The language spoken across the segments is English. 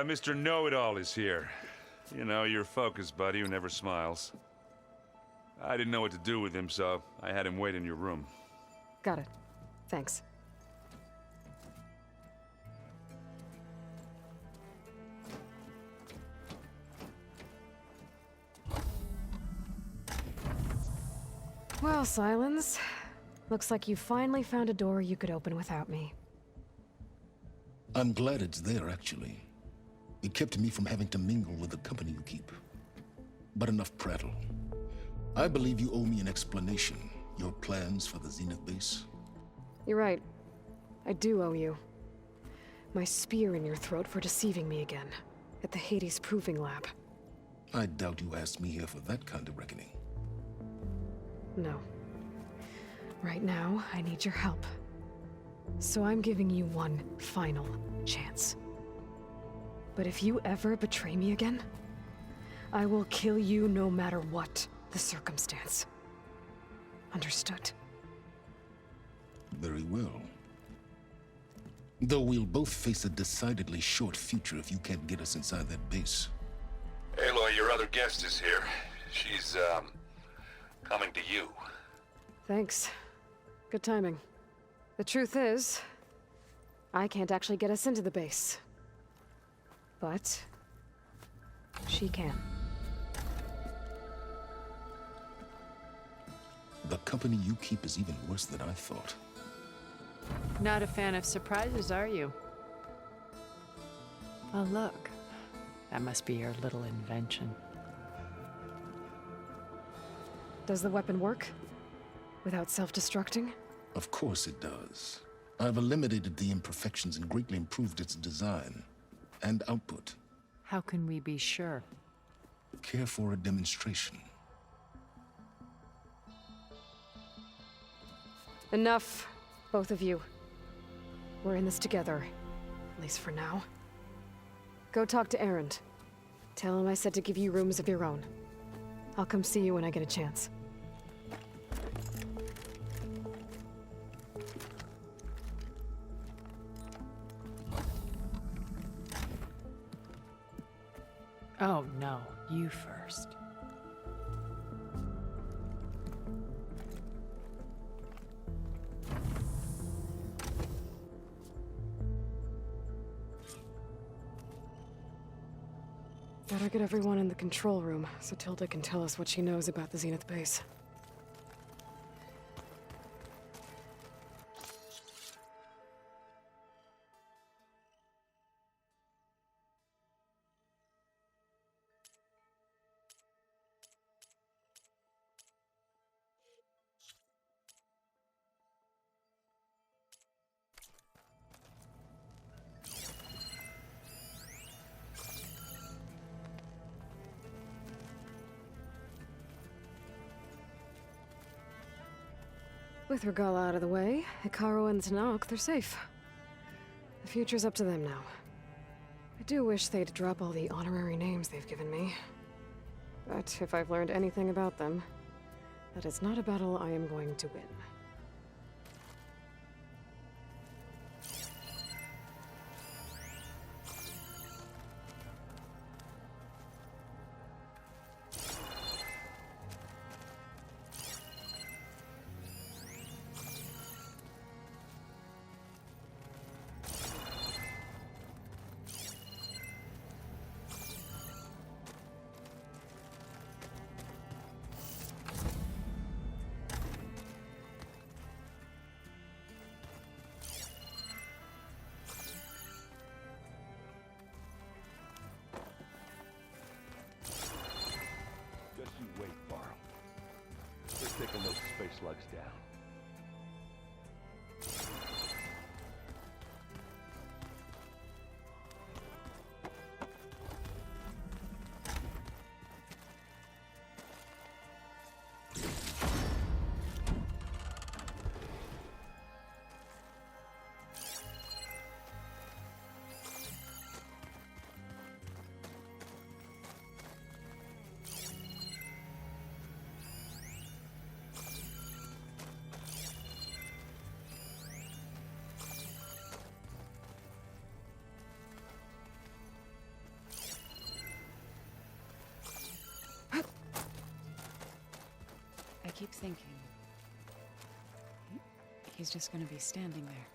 Mr. Know-It-All is here. You know, your focus buddy who never smiles. I didn't know what to do with him, so I had him wait in your room. Got it. Thanks. Well, Silence. Looks like you finally found a door you could open without me. I'm glad it's there, actually. It kept me from having to mingle with the company you keep. But enough prattle. I believe you owe me an explanation. Your plans for the Zenith base? You're right. I do owe you. My spear in your throat for deceiving me again. At the Hades Proving Lab. I doubt you asked me here for that kind of reckoning. No. Right now, I need your help. So I'm giving you one final chance. But if you ever betray me again, I will kill you no matter what the circumstance. Understood? Very well. Though we'll both face a decidedly short future if you can't get us inside that base. Aloy, your other guest is here. She's, coming to you. Thanks. Good timing. The truth is, I can't actually get us into the base. But she can. The company you keep is even worse than I thought. Not a fan of surprises, are you? Oh, look. That must be your little invention. Does the weapon work? Without self-destructing? Of course it does. I've eliminated the imperfections and greatly improved its design and output. How can we be sure? Care for a demonstration? Enough, both of you. We're in this together, at least for now. Go talk to Erend. Tell him I said to give you rooms of your own. I'll come see you when I get a chance. Oh, no. You first. Better get everyone in the control room, so Tilda can tell us what she knows about the Zenith base. With Regala out of the way, Hikaru and Tanakh, they're safe. The future's up to them now. I do wish they'd drop all the honorary names they've given me. But if I've learned anything about them, that is not a battle I am going to win. Just you wait, Varl. We're taking those space slugs down. keep thinking. He's just gonna be standing there.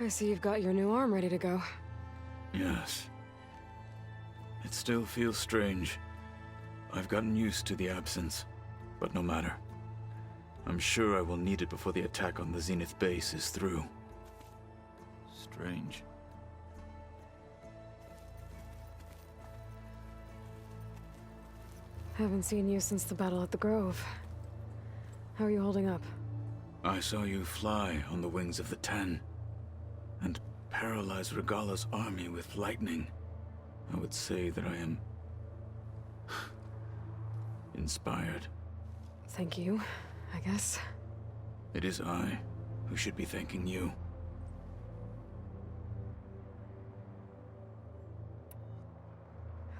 I see you've got your new arm ready to go. Yes. It still feels strange. I've gotten used to the absence, but no matter. I'm sure I will need it before the attack on the Zenith base is through. Strange. Haven't seen you since the battle at the Grove. How are you holding up? I saw you fly on the wings of the Ten, and paralyze Regala's army with lightning. I would say that I am inspired. Thank you, I guess. It is I who should be thanking you.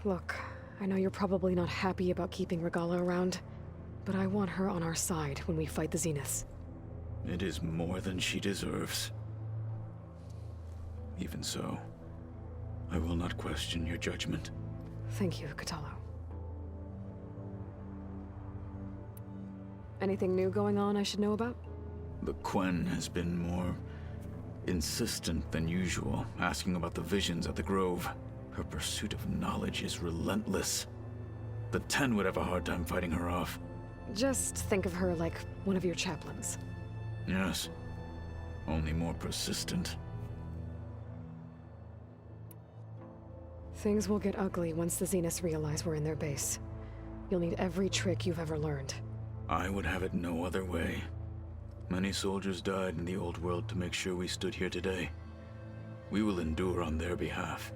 Look, I know you're probably not happy about keeping Regala around, but I want her on our side when we fight the Zeniths. It is more than she deserves. Even so, I will not question your judgment. Thank you, Katalo. Anything new going on I should know about? The Quen has been more insistent than usual, asking about the visions at the Grove. Her pursuit of knowledge is relentless. The Ten would have a hard time fighting her off. Just think of her like one of your chaplains. Yes, only more persistent. Things will get ugly once the Zeniths realize we're in their base. You'll need every trick you've ever learned. I would have it no other way. Many soldiers died in the old world to make sure we stood here today. We will endure on their behalf.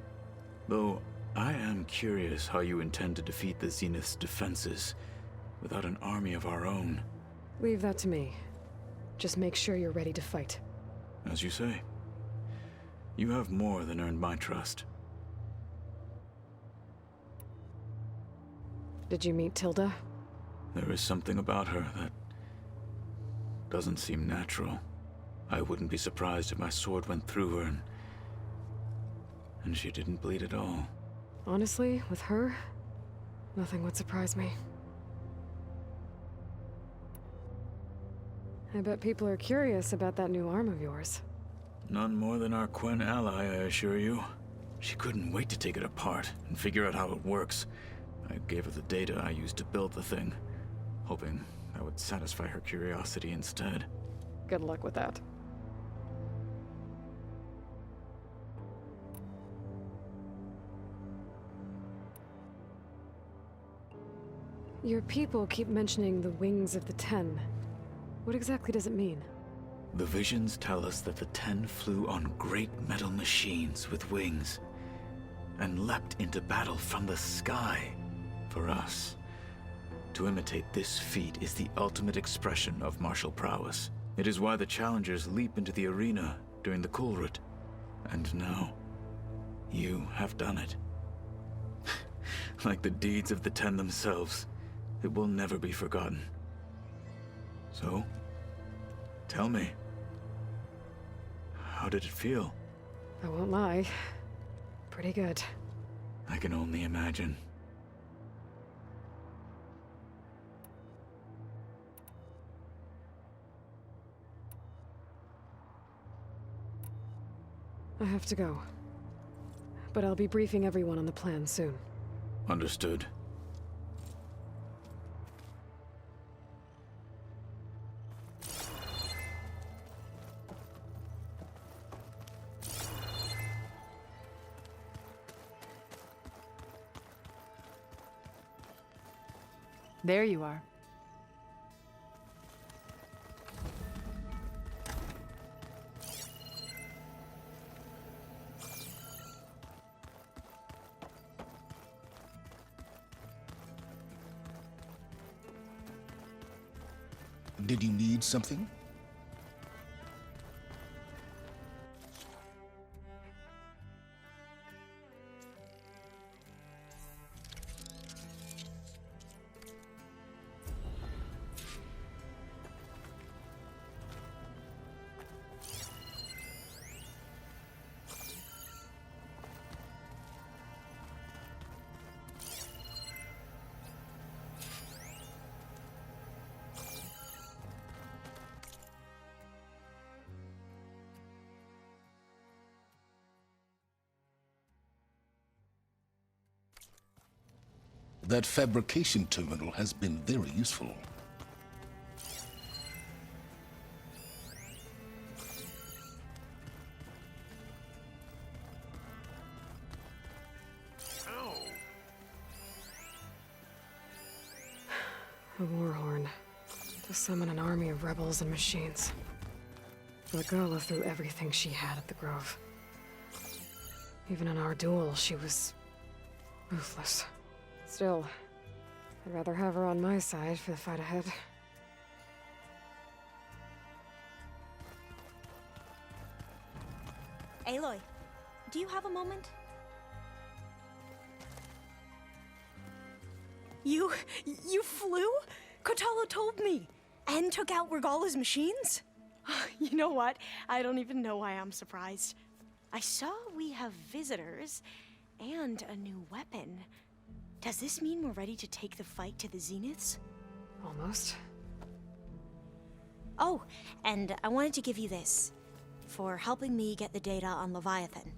Though, I am curious how you intend to defeat the Zenith's defenses without an army of our own. Leave that to me. Just make sure you're ready to fight. As you say. You have more than earned my trust. Did you meet Tilda? There is something about her that doesn't seem natural. I wouldn't be surprised if my sword went through her and she didn't bleed at all. Honestly, with her, nothing would surprise me. I bet people are curious about that new arm of yours. None more than our Quen ally, I assure you. She couldn't wait to take it apart and figure out how it works. I gave her the data I used to build the thing, hoping that would satisfy her curiosity instead. Good luck with that. Your people keep mentioning the wings of the Ten. What exactly does it mean? The visions tell us that the Ten flew on great metal machines with wings and leapt into battle from the sky. For us, to imitate this feat is the ultimate expression of martial prowess. It is why the challengers leap into the arena during the Kulrut. And now, you have done it. Like the deeds of the Ten themselves, it will never be forgotten. So, tell me, how did it feel? I won't lie. Pretty good. I can only imagine. I have to go. But I'll be briefing everyone on the plan soon. Understood. There you are. Did you need something? That fabrication terminal has been very useful. A war horn. To summon an army of rebels and machines. Regala threw everything she had at the Grove. Even in our duel, she was ruthless. Still, I'd rather have her on my side for the fight ahead. Aloy, do you have a moment? You flew? Kotalo told me! And took out Regala's machines? You know what? I don't even know why I'm surprised. I saw we have visitors and a new weapon. Does this mean we're ready to take the fight to the Zeniths? Almost. Oh, and I wanted to give you this, for helping me get the data on Leviathan.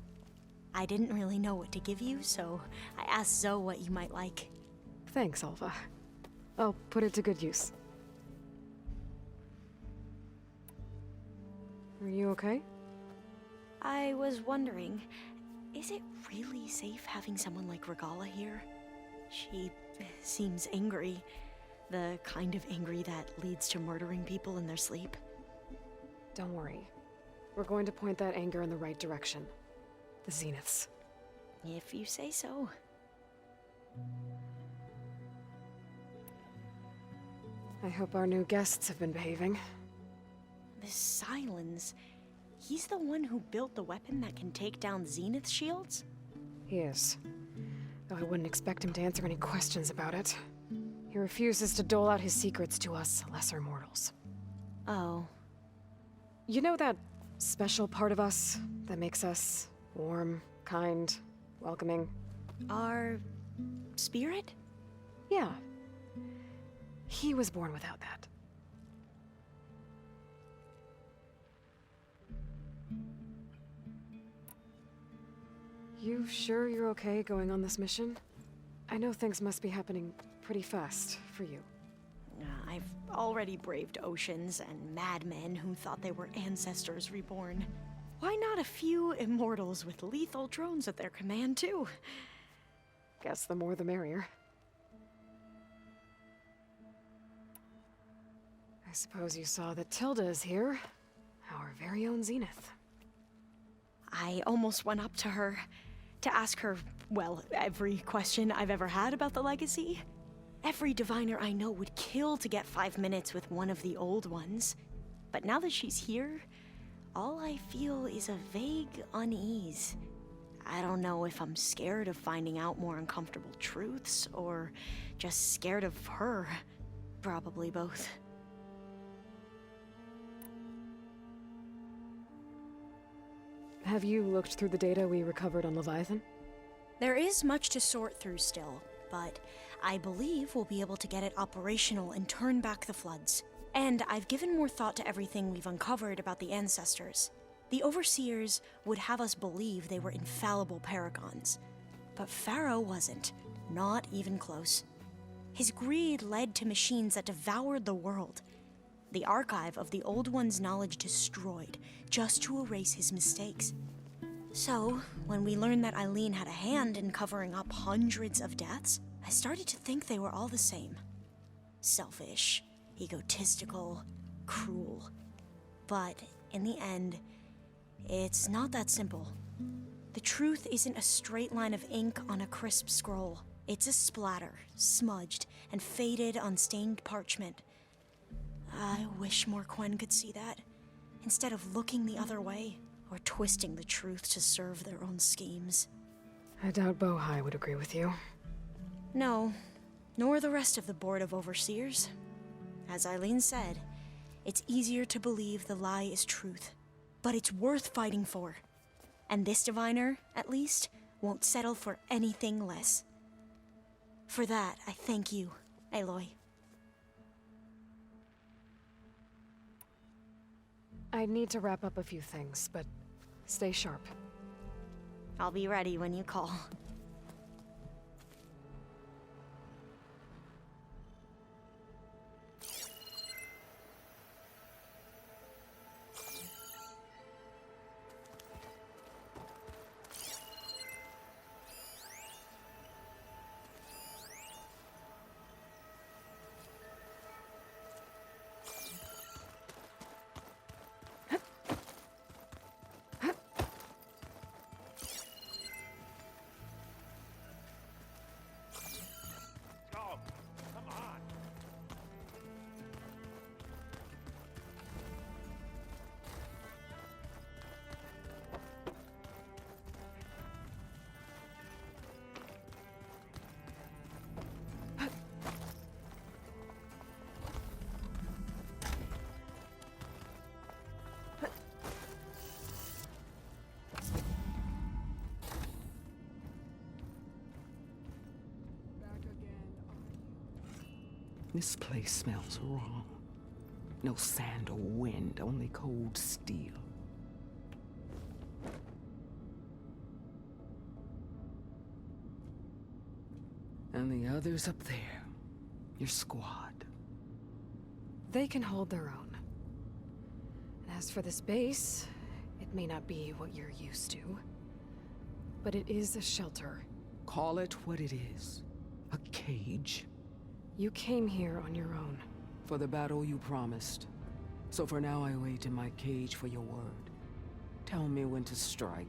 I didn't really know what to give you, so I asked Zoe what you might like. Thanks, Alva. I'll put it to good use. Are you okay? I was wondering, is it really safe having someone like Regala here? She seems angry. The kind of angry that leads to murdering people in their sleep. Don't worry. We're going to point that anger in the right direction. The Zeniths. If you say so. I hope our new guests have been behaving. This Silence, he's the one who built the weapon that can take down Zenith shields? He is. Though I wouldn't expect him to answer any questions about it. He refuses to dole out his secrets to us lesser mortals. Oh. You know that special part of us that makes us warm, kind, welcoming? Our spirit? Yeah. He was born without that. You sure you're okay going on this mission? I know things must be happening pretty fast for you. I've already braved oceans and madmen who thought they were ancestors reborn. Why not a few immortals with lethal drones at their command, too? Guess the more the merrier. I suppose you saw that Tilda is here. Our very own Zenith. I almost went up to her to ask her, well, every question I've ever had about the legacy. Every diviner I know would kill to get 5 minutes with one of the old ones. But now that she's here, all I feel is a vague unease. I don't know if I'm scared of finding out more uncomfortable truths, or just scared of her. Probably both. Have you looked through the data we recovered on Leviathan? There is much to sort through still, but I believe we'll be able to get it operational and turn back the floods. And I've given more thought to everything we've uncovered about the ancestors. The Overseers would have us believe they were infallible paragons. But Pharaoh wasn't. Not even close. His greed led to machines that devoured the world. The archive of the Old One's knowledge destroyed, just to erase his mistakes. So, when we learned that Eileen had a hand in covering up hundreds of deaths, I started to think they were all the same. selfish, egotistical, cruel. But in the end, it's not that simple. The truth isn't a straight line of ink on a crisp scroll. It's a splatter, smudged and faded on stained parchment. I wish more Quen could see that, instead of looking the other way, or twisting the truth to serve their own schemes. I doubt Bohai would agree with you. No, nor the rest of the Board of Overseers. As Eileen said, it's easier to believe the lie is truth, but it's worth fighting for. And this diviner, at least, won't settle for anything less. For that, I thank you, Aloy. I need to wrap up a few things, but stay sharp. I'll be ready when you call. This place smells wrong. No sand or wind, only cold steel. And the others up there, your squad. They can hold their own. And as for this base, it may not be what you're used to, but it is a shelter. Call it what it is. A cage. You came here on your own. For the battle you promised. So for now I wait in my cage for your word. Tell me when to strike.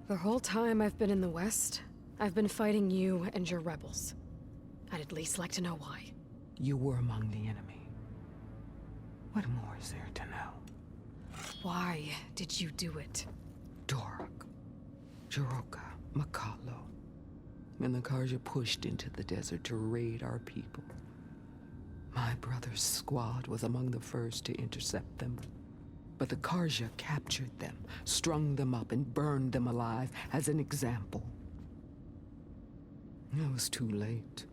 The whole time I've been in the West, I've been fighting you and your rebels. I'd at least like to know why. You were among the enemy. What more is there to know? Why did you do it? Dork, Jiroka, Makalo, and the Karja pushed into the desert to raid our people. My brother's squad was among the first to intercept them. But the Karja captured them, strung them up, and burned them alive as an example. It was too late.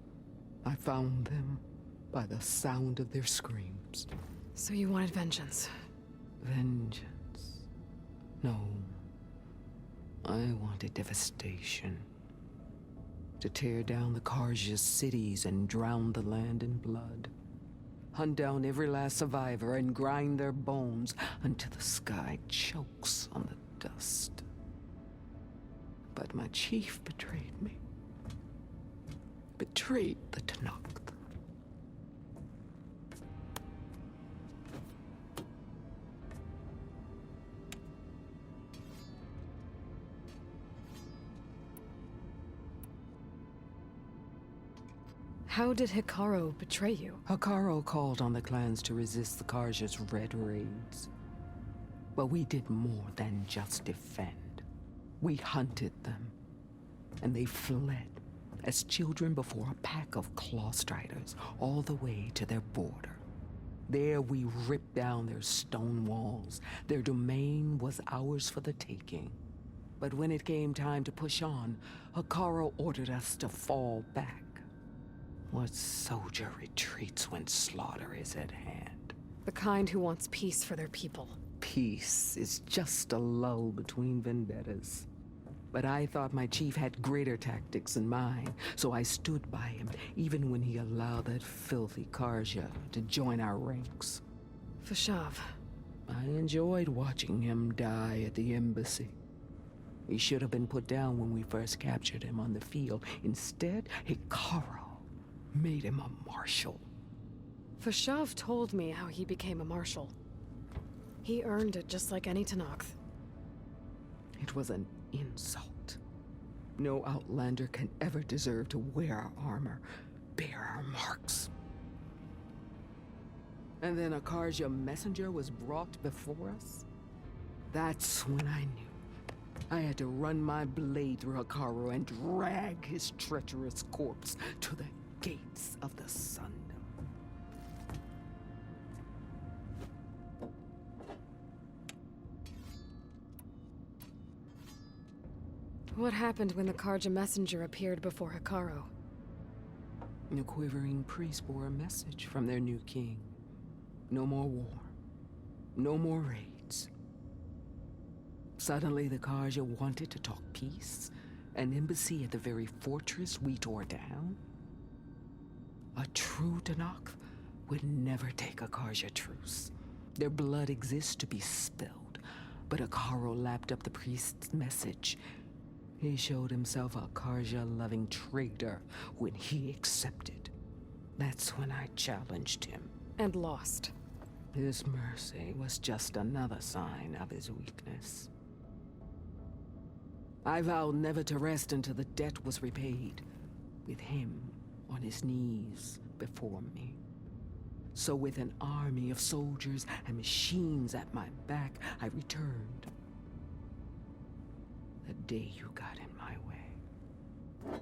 I found them by the sound of their screams. So you wanted vengeance? Vengeance? No. I wanted devastation. To tear down the Karja's cities and drown the land in blood. Hunt down every last survivor and grind their bones until the sky chokes on the dust. But my chief betrayed me. Betrayed the Tenakth. How did Hikaru betray you? Hikaru called on the clans to resist the Karja's red raids. But we did more than just defend. We hunted them, and they fled as children before a pack of claw striders all the way to their border. There we ripped down their stone walls. Their domain was ours for the taking. But when it came time to push on, Hikaru ordered us to fall back. What soldier retreats when slaughter is at hand? The kind who wants peace for their people. Peace is just a lull between vendettas. But I thought my chief had greater tactics than mine, so I stood by him, even when he allowed that filthy Karja to join our ranks. Fashav, I enjoyed watching him die at the embassy. He should have been put down when we first captured him on the field. Instead, Hikaru made him a marshal. Fashav told me how he became a marshal. He earned it just like any Tenakth. It was an insult. No Outlander can ever deserve to wear our armor, bear our marks. And then a Karja messenger was brought before us? That's when I knew. I had to run my blade through Hikaru and drag his treacherous corpse to the gates of the Sundom. What happened when the Karja messenger appeared before Hikaru? The quivering priest bore a message from their new king. No more war. No more raids. Suddenly, the Karja wanted to talk peace. An embassy at the very fortress we tore down? A true Tenakth would never take a Karja truce. Their blood exists to be spilled. But Hikaru lapped up the priest's message. He showed himself a Karja-loving traitor when he accepted. That's when I challenged him. And lost. His mercy was just another sign of his weakness. I vowed never to rest until the debt was repaid, with him on his knees before me. So with an army of soldiers and machines at my back, I returned. The day you got in my way.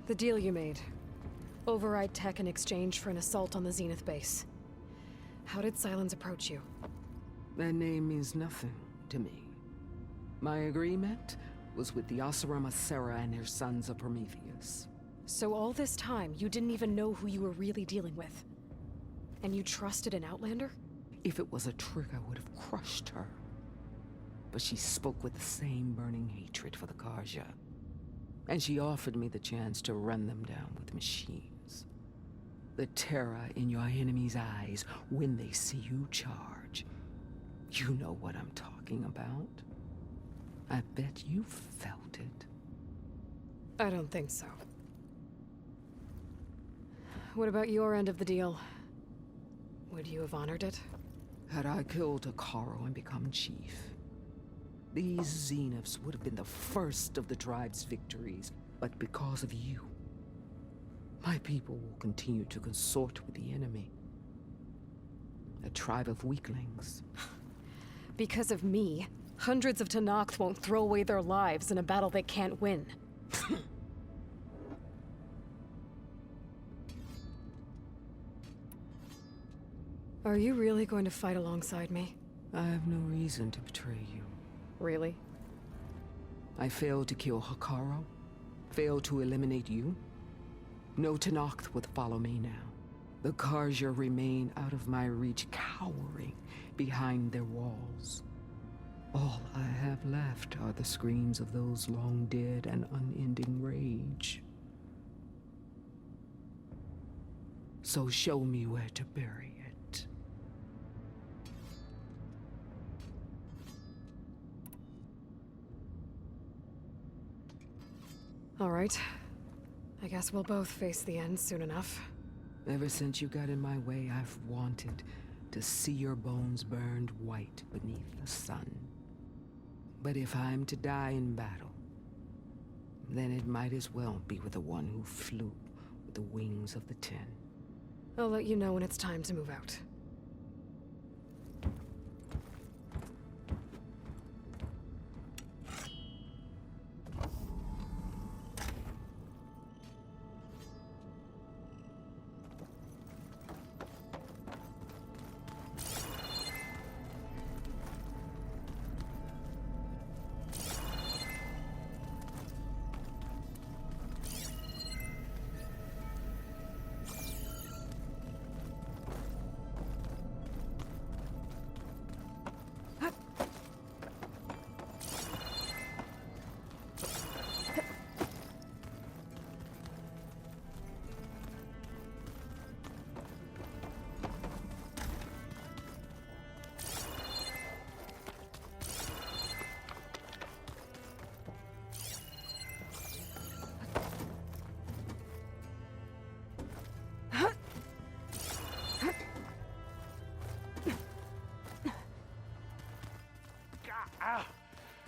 The deal you made. Override tech in exchange for an assault on the Zenith base. How did Silence approach you? That name means nothing to me. My agreement was with the Oseram Asera and their sons of Prometheus. So all this time, you didn't even know who you were really dealing with? And you trusted an Outlander? If it was a trick, I would have crushed her. But she spoke with the same burning hatred for the Karja. And she offered me the chance to run them down with machines. The terror in your enemy's eyes when they see you charge. You know what I'm talking about. I bet you felt it. I don't think so. What about your end of the deal? Would you have honored it? Had I killed Hikaru and become chief, these Zeniths would have been the first of the tribe's victories. But because of you, my people will continue to consort with the enemy. A tribe of weaklings. Because of me, hundreds of Tenakth won't throw away their lives in a battle they can't win. Are you really going to fight alongside me? I have no reason to betray you. Really? I failed to kill Hikaru, failed to eliminate you. No Tenakth would follow me now. The Karja remain out of my reach, cowering behind their walls. All I have left are the screams of those long dead and unending rage. So show me where to bury it. All right. I guess we'll both face the end soon enough. Ever since you got in my way, I've wanted to see your bones burned white beneath the sun. But if I'm to die in battle, then it might as well be with the one who flew with the wings of the 10. I'll let you know when it's time to move out.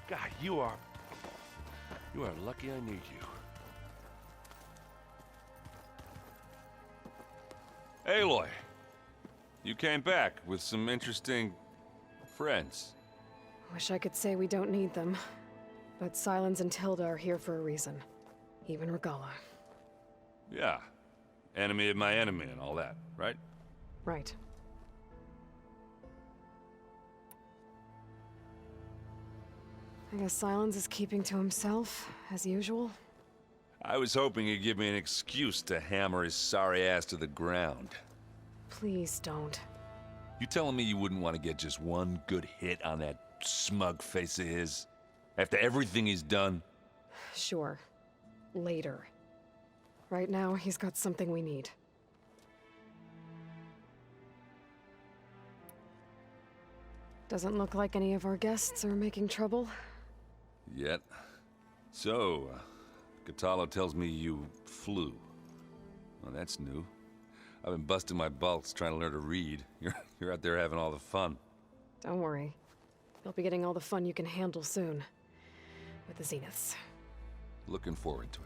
God, you are lucky I need you. Aloy, you came back with some interesting friends. Wish I could say we don't need them. But Silence and Tilda are here for a reason. Even Regala. Yeah. Enemy of my enemy and all that, right? Right. I guess Silence is keeping to himself, as usual. I was hoping he'd give me an excuse to hammer his sorry ass to the ground. Please don't. You telling me you wouldn't want to get just one good hit on that smug face of his? After everything he's done? Sure. Later. Right now, he's got something we need. Doesn't look like any of our guests are making trouble. Yet. So, Katalo tells me you flew. Well, that's new. I've been busting my balls trying to learn to read. You're out there having all the fun. Don't worry. You'll be getting all the fun you can handle soon. With the Zeniths. Looking forward to it.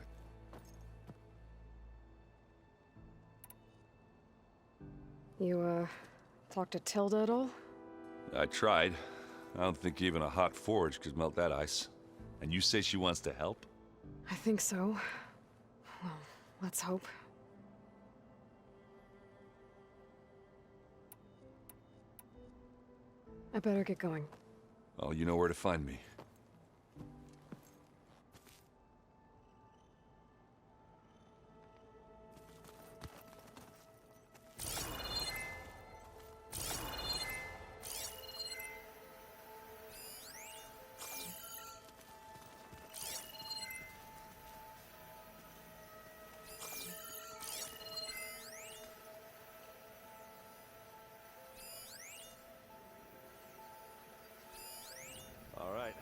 You, talked to Tilda at all? I tried. I don't think even a hot forge could melt that ice. And you say she wants to help? I think so. Well, let's hope. I better get going. Oh, you know where to find me. All right,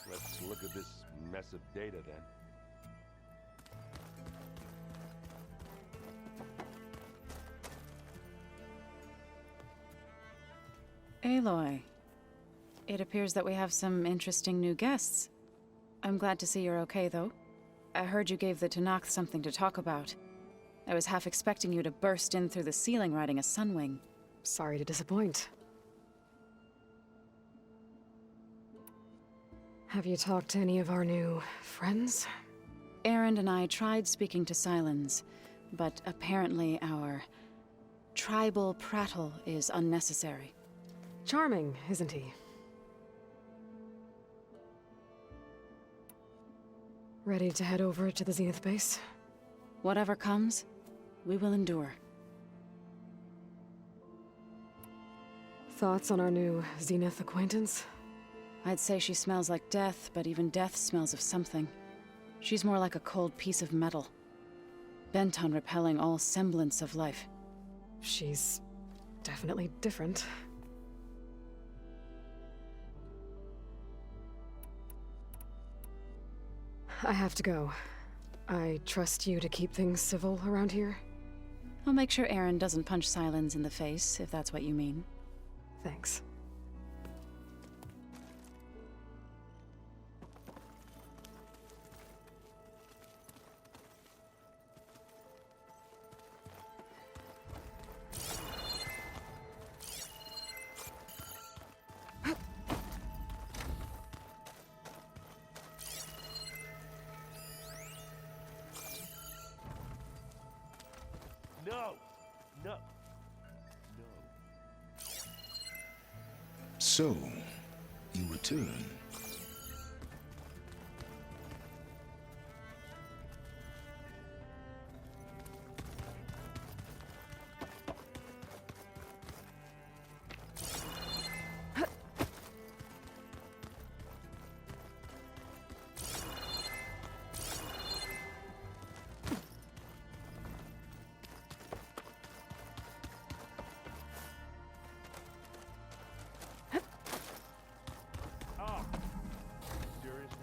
let's look at this mess of data then. Aloy, it appears that we have some interesting new guests. I'm glad to see you're okay, though. I heard you gave the Tanakh something to talk about. I was half expecting you to burst in through the ceiling riding a sunwing. Sorry to disappoint. Have you talked to any of our new friends? Erend and I tried speaking to Silence, but apparently our tribal prattle is unnecessary. Charming, isn't he? Ready to head over to the Zenith base? Whatever comes, we will endure. Thoughts on our new Zenith acquaintance? I'd say she smells like death, but even death smells of something. She's more like a cold piece of metal, bent on repelling all semblance of life. She's definitely different. I have to go. I trust you to keep things civil around here? I'll make sure Erend doesn't punch Silence in the face, if that's what you mean. Thanks. No! No! No. So, you return. Oh! Seriously?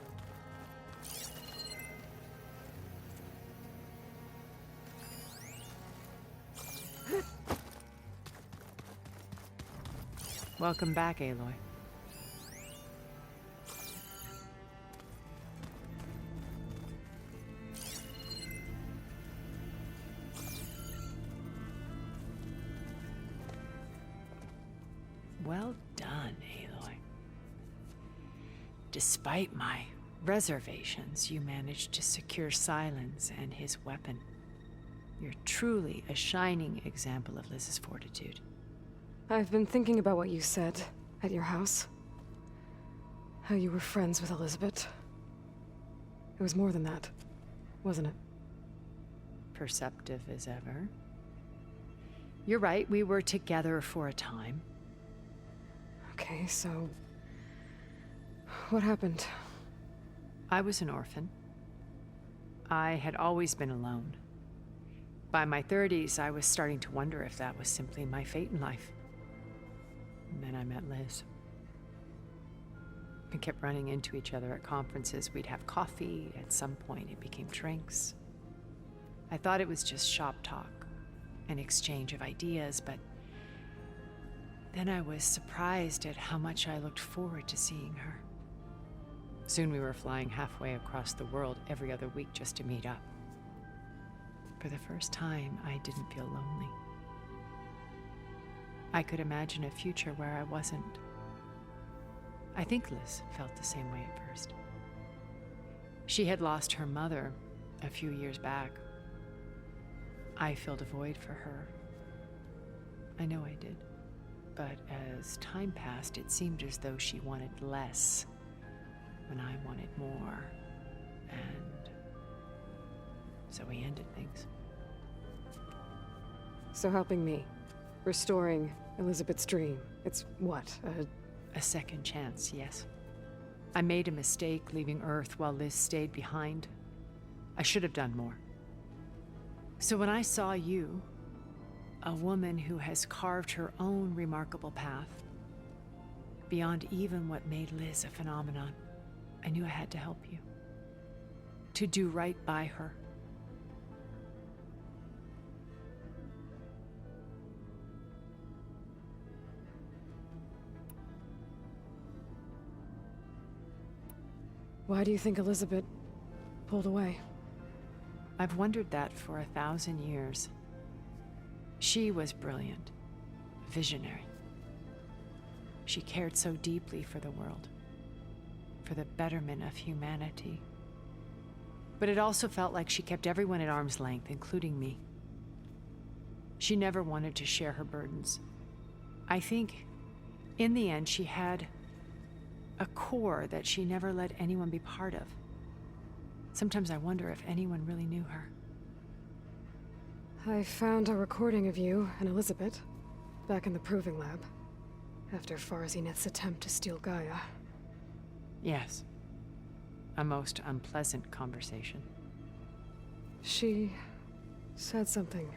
Welcome back, Aloy. Well done, Aloy. Despite my reservations, you managed to secure Silence and his weapon. You're truly a shining example of Liz's fortitude. I've been thinking about what you said at your house. How you were friends with Elizabeth. It was more than that, wasn't it? Perceptive as ever. You're right, we were together for a time. Okay, so... what happened? I was an orphan. I had always been alone. By my 30s, I was starting to wonder if that was simply my fate in life. And then I met Liz. We kept running into each other at conferences. We'd have coffee. At some point, it became drinks. I thought it was just shop talk, an exchange of ideas, but then I was surprised at how much I looked forward to seeing her. Soon we were flying halfway across the world every other week just to meet up. For the first time, I didn't feel lonely. I could imagine a future where I wasn't. I think Liz felt the same way at first. She had lost her mother a few years back. I filled a void for her. I know I did. But as time passed, it seemed as though she wanted less when I wanted more. And so we ended things. So helping me. Restoring Elizabeth's dream. It's what, A second chance, yes. I made a mistake leaving Earth while Liz stayed behind. I should have done more. So when I saw you, a woman who has carved her own remarkable path, beyond even what made Liz a phenomenon, I knew I had to help you. To do right by her. why do you think Elizabeth pulled away? I've wondered that for 1,000 years. She was brilliant, visionary. She cared so deeply for the world, for the betterment of humanity. But it also felt like she kept everyone at arm's length, including me. She never wanted to share her burdens. I think, in the end, she had a core that she never let anyone be part of. Sometimes I wonder if anyone really knew her. I found a recording of you and Elizabeth back in the proving lab after Farzineth's attempt to steal Gaia. Yes. A most unpleasant conversation. She said something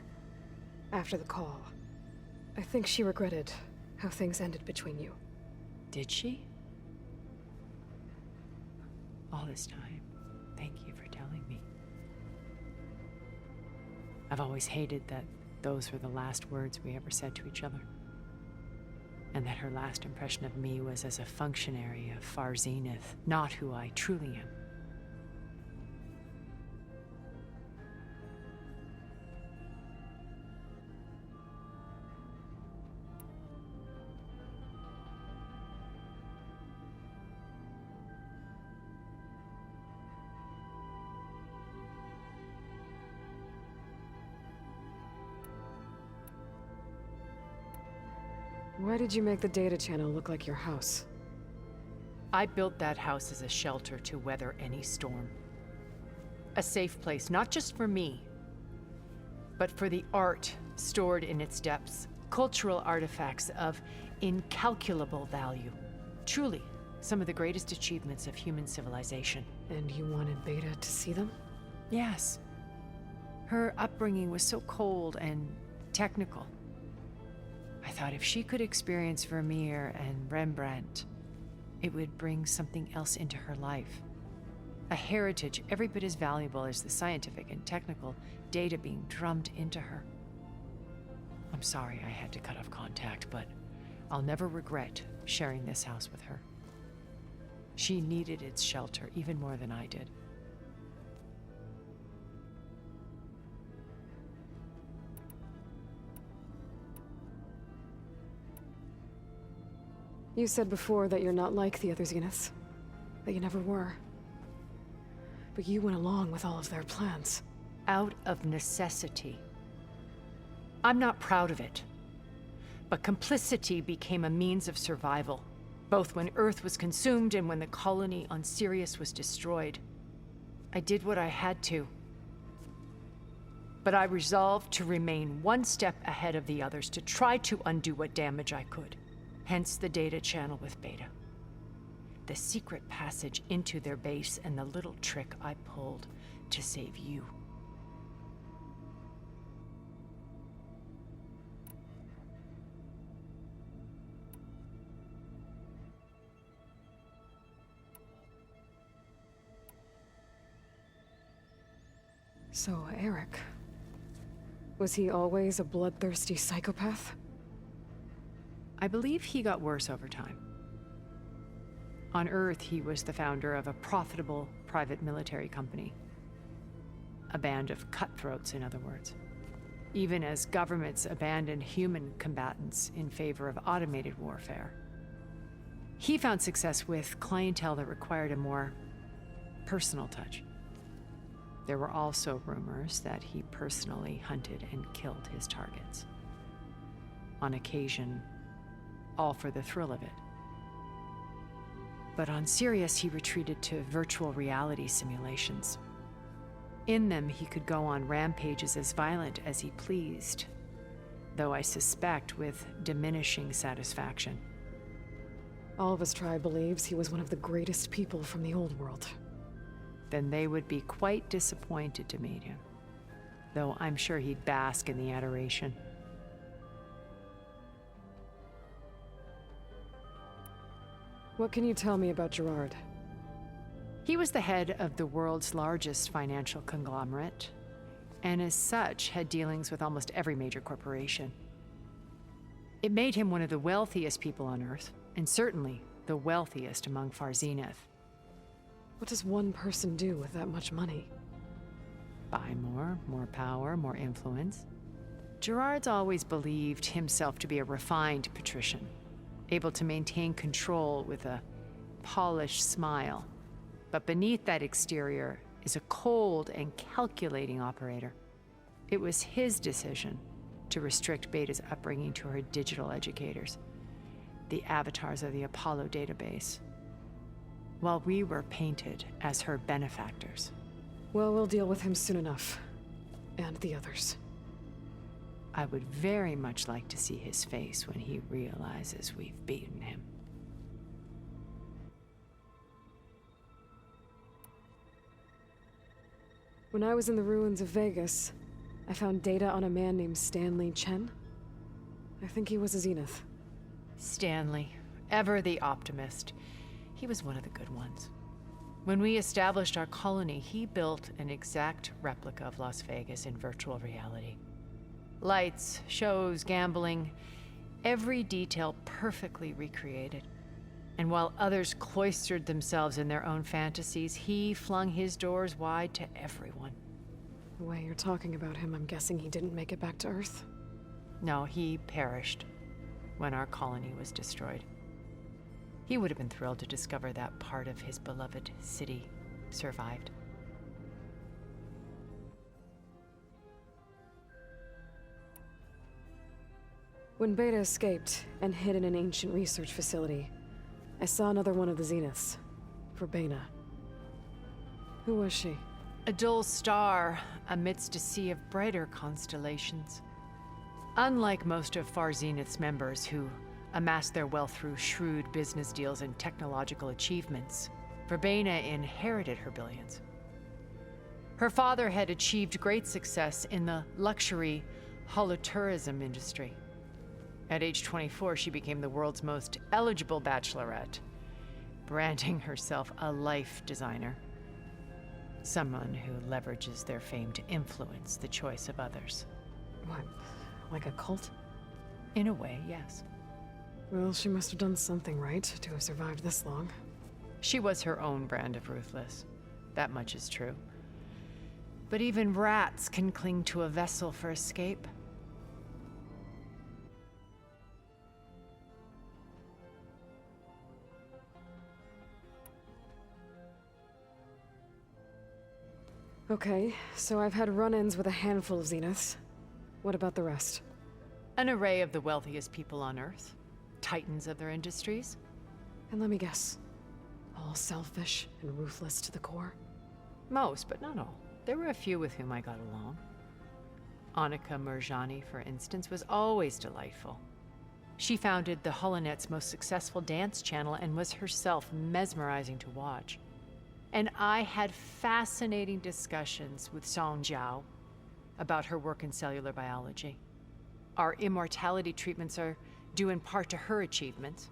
after the call. I think she regretted how things ended between you. Did she? All this time, thank you for telling me. I've always hated that those were the last words we ever said to each other. And that her last impression of me was as a functionary of Farzineth, not who I truly am. Why did you make the data channel look like your house? I built that house as a shelter to weather any storm. A safe place, not just for me, but for the art stored in its depths. Cultural artifacts of incalculable value. Truly, some of the greatest achievements of human civilization. And you wanted Beta to see them? Yes. Her upbringing was so cold and technical. I thought if she could experience Vermeer and Rembrandt, it would bring something else into her life. A heritage every bit as valuable as the scientific and technical data being drummed into her. I'm sorry I had to cut off contact, but I'll never regret sharing this house with her. She needed its shelter even more than I did. You said before that you're not like the other Zeniths. That you never were. But you went along with all of their plans. Out of necessity. I'm not proud of it. But complicity became a means of survival, both when Earth was consumed and when the colony on Sirius was destroyed. I did what I had to. But I resolved to remain one step ahead of the others, to try to undo what damage I could. Hence the data channel with Beta. The secret passage into their base and the little trick I pulled to save you. So, Eric... was he always a bloodthirsty psychopath? I believe he got worse over time. On Earth, he was the founder of a profitable private military company. A band of cutthroats, in other words. Even as governments abandoned human combatants in favor of automated warfare. He found success with clientele that required a more personal touch. There were also rumors that he personally hunted and killed his targets. On occasion, all for the thrill of it. But on Sirius, he retreated to virtual reality simulations. In them, he could go on rampages as violent as he pleased, though I suspect with diminishing satisfaction. All of his tribe believes he was one of the greatest people from the old world. Then they would be quite disappointed to meet him, though I'm sure he'd bask in the adoration. What can you tell me about Gerard? He was the head of the world's largest financial conglomerate, and as such had dealings with almost every major corporation. It made him one of the wealthiest people on Earth, and certainly the wealthiest among Far Zenith. What does one person do with that much money? Buy more power, more influence. Gerard's always believed himself to be a refined patrician, able to maintain control with a polished smile. But beneath that exterior is a cold and calculating operator. It was his decision to restrict Beta's upbringing to her digital educators, the avatars of the Apollo database, while we were painted as her benefactors. Well, we'll deal with him soon enough. And the others. I would very much like to see his face when he realizes we've beaten him. When I was in the ruins of Vegas, I found data on a man named Stanley Chen. I think he was a Zenith. Stanley, ever the optimist. He was one of the good ones. When we established our colony, he built an exact replica of Las Vegas in virtual reality. Lights, shows, gambling, every detail perfectly recreated. And while others cloistered themselves in their own fantasies, he flung his doors wide to everyone. The way you're talking about him, I'm guessing he didn't make it back to Earth? No, he perished when our colony was destroyed. He would have been thrilled to discover that part of his beloved city survived. When Beta escaped and hid in an ancient research facility, I saw another one of the Zeniths, Verbena. Who was she? A dull star amidst a sea of brighter constellations. Unlike most of Far Zenith's members who amassed their wealth through shrewd business deals and technological achievements, Verbena inherited her billions. Her father had achieved great success in the luxury holotourism industry. At age 24, she became the world's most eligible bachelorette, branding herself a life designer. Someone who leverages their fame to influence the choice of others. What, like a cult? In a way, yes. Well, she must have done something right to have survived this long. She was her own brand of ruthless. That much is true. But even rats can cling to a vessel for escape. Okay, so I've had run-ins with a handful of Zeniths. What about the rest? An array of the wealthiest people on Earth. Titans of their industries. And let me guess. All selfish and ruthless to the core? Most, but not all. There were a few with whom I got along. Annika Murjani, for instance, was always delightful. She founded the Holonet's most successful dance channel and was herself mesmerizing to watch. And I had fascinating discussions with Song Jiao about her work in cellular biology. Our immortality treatments are due in part to her achievements.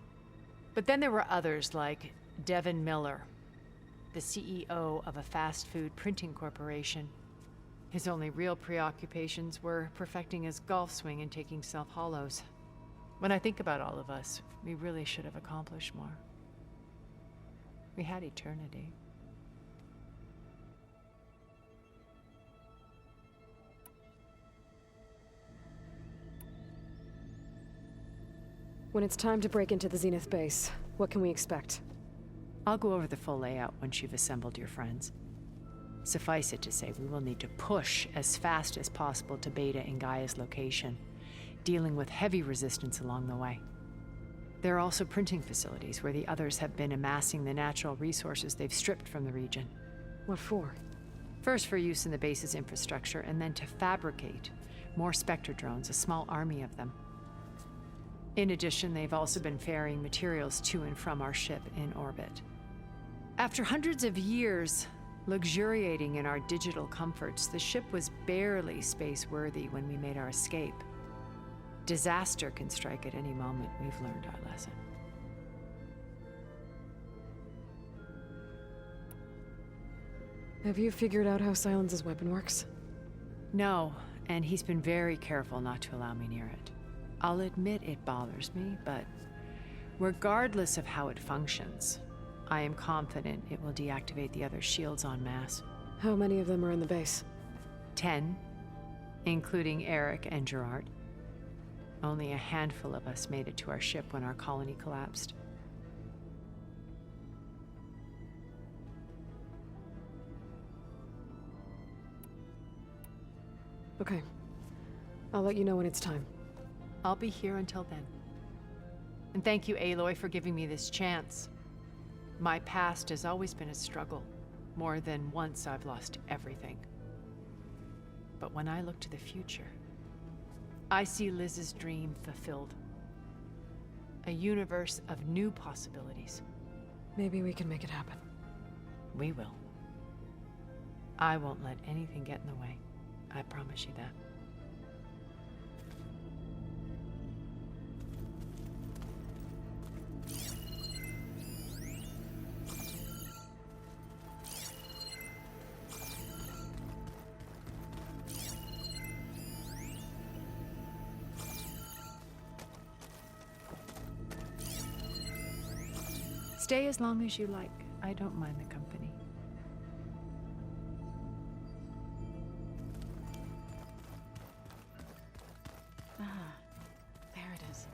But then there were others like Devin Miller, the CEO of a fast food printing corporation. His only real preoccupations were perfecting his golf swing and taking self-hollows. When I think about all of us, we really should have accomplished more. We had eternity. When it's time to break into the Zenith base, what can we expect? I'll go over the full layout once you've assembled your friends. Suffice it to say, we will need to push as fast as possible to Beta and Gaia's location, dealing with heavy resistance along the way. There are also printing facilities where the others have been amassing the natural resources they've stripped from the region. What for? First for use in the base's infrastructure, and then to fabricate more Spectre drones, a small army of them. In addition, they've also been ferrying materials to and from our ship in orbit. After hundreds of years luxuriating in our digital comforts, the ship was barely space-worthy when we made our escape. Disaster can strike at any moment. We've learned our lesson. Have you figured out how Silence's weapon works? No, and he's been very careful not to allow me near it. I'll admit it bothers me, but regardless of how it functions, I am confident it will deactivate the other shields en masse. How many of them are in the base? 10, including Eric and Gerard. Only a handful of us made it to our ship when our colony collapsed. Okay. I'll let you know when it's time. I'll be here until then. And thank you, Aloy, for giving me this chance. My past has always been a struggle. More than once I've lost everything. But when I look to the future, I see Liz's dream fulfilled. A universe of new possibilities. Maybe we can make it happen. We will. I won't let anything get in the way. I promise you that. Stay as long as you like. I don't mind the company. Ah, there it is.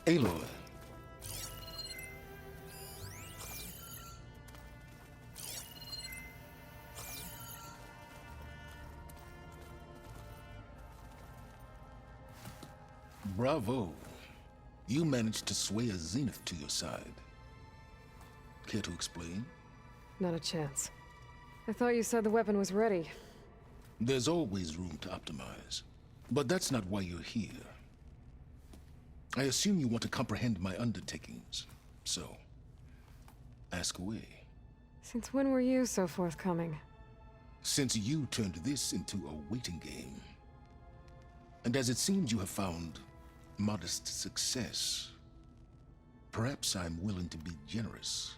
Aloy. Bravo. You managed to sway a Zenith to your side. Care to explain? Not a chance. I thought you said the weapon was ready. There's always room to optimize. But that's not why you're here. I assume you want to comprehend my undertakings. So, ask away. Since when were you so forthcoming? Since you turned this into a waiting game. And as it seems you have found modest success, perhaps I'm willing to be generous.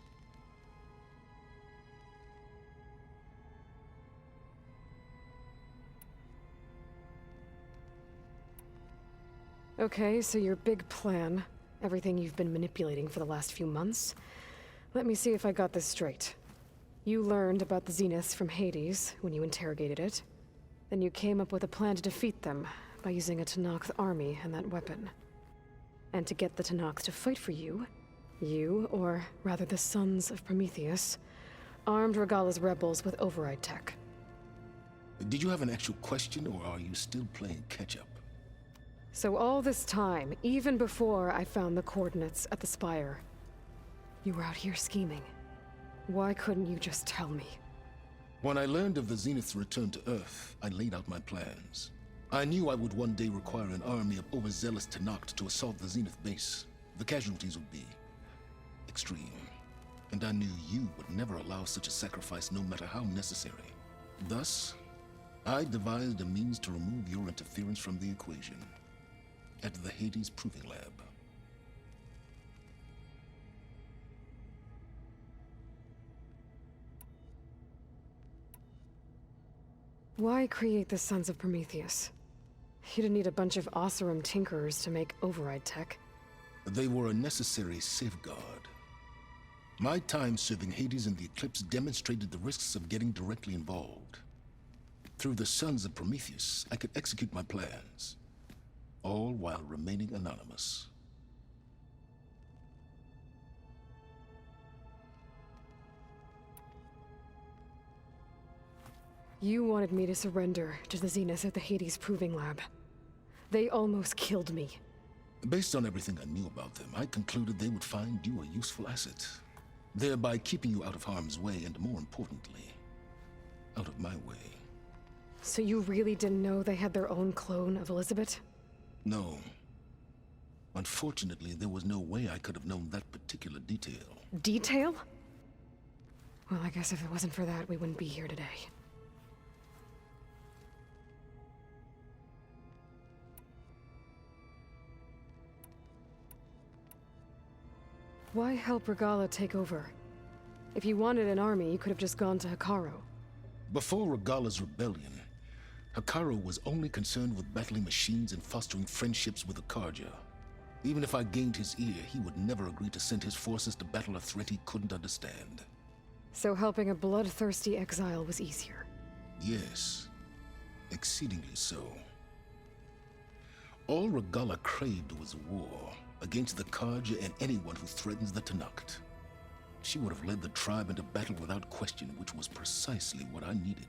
Okay, so your big plan, everything you've been manipulating for the last few months, Let me see if I got this straight. You learned about the Zeniths from Hades when you interrogated it. Then you came up with a plan to defeat them by using a Tenakth army and that weapon. And to get the Tenakth to fight for you, or rather the Sons of Prometheus, armed Regalla's rebels with override tech. Did you have an actual question, or are you still playing catch-up? So all this time, even before I found the coordinates at the Spire, you were out here scheming. Why couldn't you just tell me? When I learned of the Zenith's return to Earth, I laid out my plans. I knew I would one day require an army of overzealous Tenakth to assault the Zenith base. The casualties would be extreme. And I knew you would never allow such a sacrifice, no matter how necessary. Thus, I devised a means to remove your interference from the equation at the Hades Proving Lab. Why create the Sons of Prometheus? You didn't need a bunch of Oseram tinkerers to make override tech. They were a necessary safeguard. My time serving Hades in the Eclipse demonstrated the risks of getting directly involved. Through the Sons of Prometheus, I could execute my plans, all while remaining anonymous. You wanted me to surrender to the Zeniths at the Hades Proving Lab. They almost killed me. Based on everything I knew about them, I concluded they would find you a useful asset, thereby keeping you out of harm's way and, more importantly, out of my way. So you really didn't know they had their own clone of Elizabeth? No. Unfortunately, there was no way I could have known that particular detail. Detail? Well, I guess if it wasn't for that, we wouldn't be here today. Why help Regalla take over? If you wanted an army, you could have just gone to Hekarro. Before Regalla's rebellion, Hekarro was only concerned with battling machines and fostering friendships with Akarja. Even if I gained his ear, he would never agree to send his forces to battle a threat he couldn't understand. So helping a bloodthirsty exile was easier? Yes, exceedingly so. All Regalla craved was war against the Karja and anyone who threatens the Tenakth. She would have led the tribe into battle without question, which was precisely what I needed.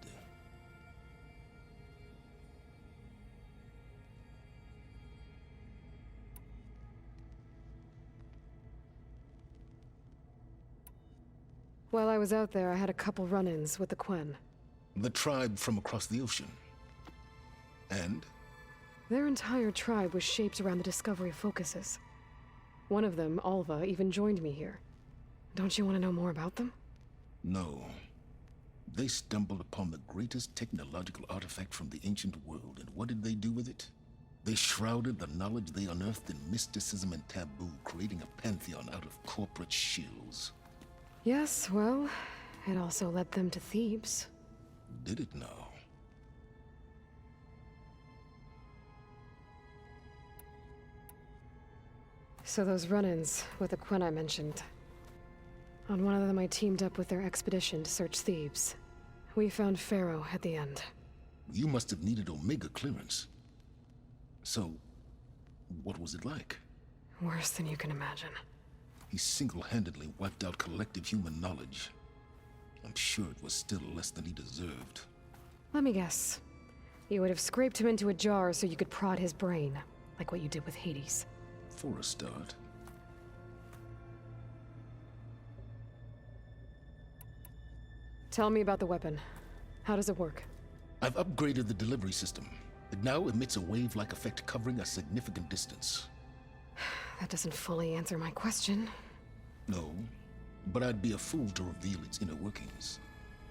While I was out there, I had a couple run-ins with the Quen. The tribe from across the ocean. And? Their entire tribe was shaped around the discovery of focuses. One of them, Alva, even joined me here. Don't you want to know more about them? No. They stumbled upon the greatest technological artifact from the ancient world, and what did they do with it? They shrouded the knowledge they unearthed in mysticism and taboo, creating a pantheon out of corporate shills. Yes, well, it also led them to Thebes. Did it now? So those run-ins with the Quen I mentioned. On one of them I teamed up with their expedition to search Thebes. We found Pharaoh at the end. You must have needed Omega clearance. So, what was it like? Worse than you can imagine. He single-handedly wiped out collective human knowledge. I'm sure it was still less than he deserved. Let me guess. You would have scraped him into a jar so you could prod his brain, like what you did with Hades. For a start. Tell me about the weapon. How does it work? I've upgraded the delivery system. It now emits a wave-like effect covering a significant distance. That doesn't fully answer my question. No, but I'd be a fool to reveal its inner workings.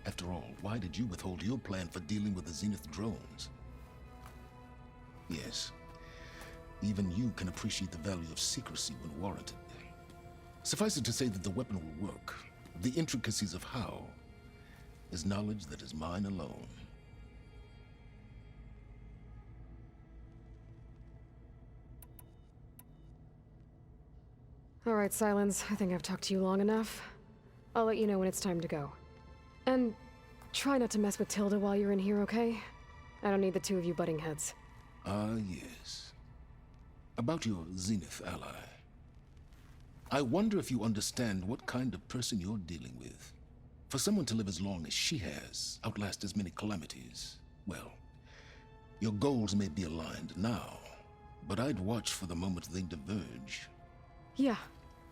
After all, why did you withhold your plan for dealing with the Zenith drones? Yes, even you can appreciate the value of secrecy when warranted. Suffice it to say that the weapon will work. The intricacies of how is knowledge that is mine alone. All right, Silence. I think I've talked to you long enough. I'll let you know when it's time to go. And try not to mess with Tilda while you're in here, okay? I don't need the two of you butting heads. Ah, yes. About your Zenith ally. I wonder if you understand what kind of person you're dealing with. For someone to live as long as she has, outlast as many calamities, well, your goals may be aligned now, but I'd watch for the moment they diverge. Yeah,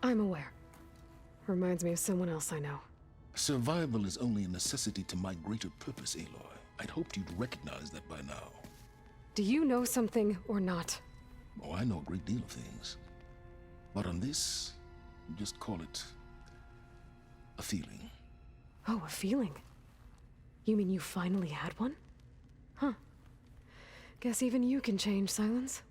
I'm aware. Reminds me of someone else I know. Survival is only a necessity to my greater purpose, Aloy. I'd hoped you'd recognize that by now. Do you know something or not? Oh, I know a great deal of things. But on this, just call it a feeling. Oh, a feeling. You mean you finally had one? Huh. Guess even you can change, Silence.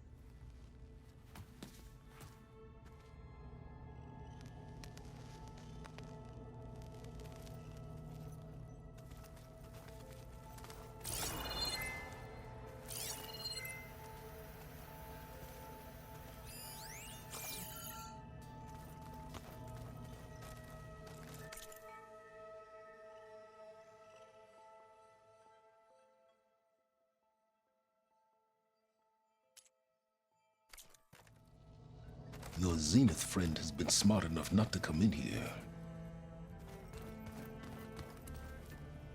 Your Zenith friend has been smart enough not to come in here.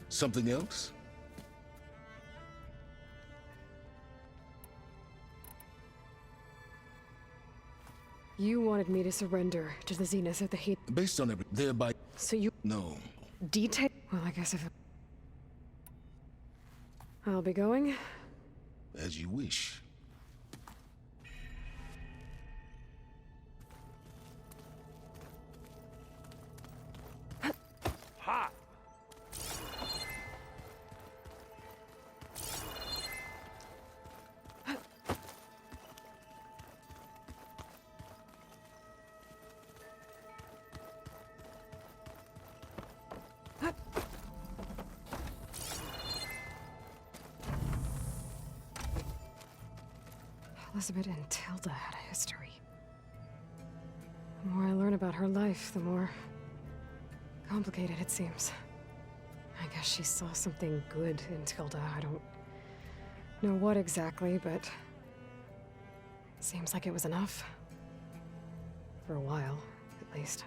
Something else? You wanted me to surrender to the Zenith of the Hate. Based on thereby... So you... No. Detail? Well, I guess if... I'll be going. As you wish. Ha! Elizabeth and Tilda had a history. The more I learn about her life, the more complicated it seems. I guess she saw something good in Tilda. I don't know what exactly, but it seems like it was enough. For a while, at least.